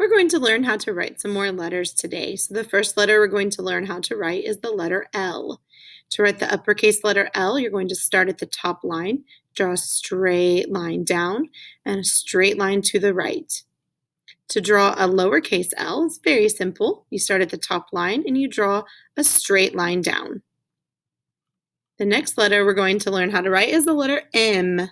We're going to learn how to write some more letters today. So the first letter we're going to learn how to write is the letter L. To write the uppercase letter L, you're going to start at the top line, draw a straight line down, and a straight line to the right. To draw a lowercase l, it's very simple. You start at the top line and you draw a straight line down. The next letter we're going to learn how to write is the letter M.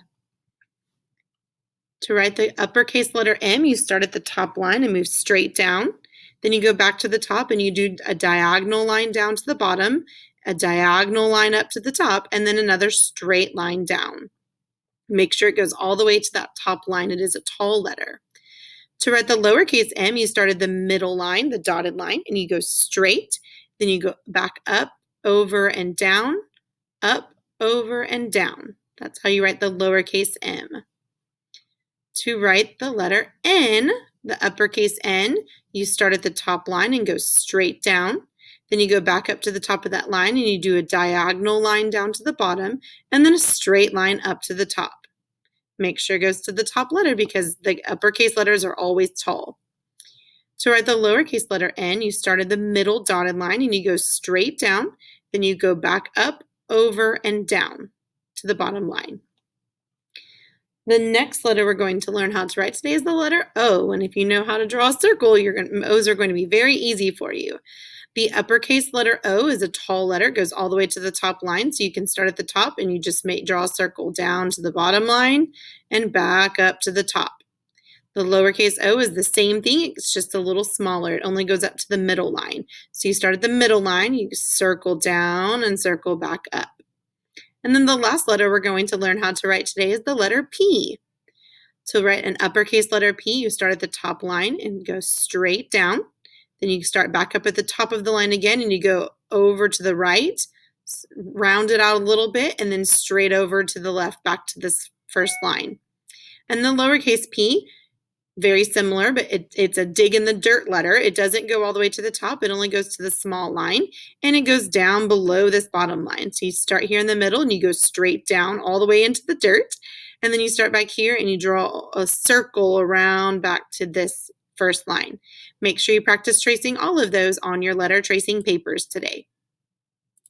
To write the uppercase letter M, you start at the top line and move straight down. Then you go back to the top and you do a diagonal line down to the bottom, a diagonal line up to the top, and then another straight line down. Make sure it goes all the way to that top line. It is a tall letter. To write the lowercase m, you start at the middle line, the dotted line, and you go straight. Then you go back up, over, and down, up, over, and down. That's how you write the lowercase m. To write the letter N, the uppercase N, you start at the top line and go straight down. Then you go back up to the top of that line and you do a diagonal line down to the bottom and then a straight line up to the top. Make sure it goes to the top letter because the uppercase letters are always tall. To write the lowercase letter N, you start at the middle dotted line and you go straight down. Then you go back up, over, and down to the bottom line. The next letter we're going to learn how to write today is the letter O. And if you know how to draw a circle, O's are going to be very easy for you. The uppercase letter O is a tall letter, goes all the way to the top line. So you can start at the top and you just draw a circle down to the bottom line and back up to the top. The lowercase o is the same thing, it's just a little smaller. It only goes up to the middle line. So you start at the middle line, you circle down and circle back up. And then the last letter we're going to learn how to write today is the letter P. To write an uppercase letter P, you start at the top line and go straight down. Then you start back up at the top of the line again and you go over to the right, round it out a little bit, and then straight over to the left back to this first line. And the lowercase p, very similar, but it's a dig in the dirt letter. It doesn't go all the way to the top. It only goes to the small line, and it goes down below this bottom line. So you start here in the middle, and you go straight down all the way into the dirt, and then you start back here, and you draw a circle around back to this first line. Make sure you practice tracing all of those on your letter tracing papers today.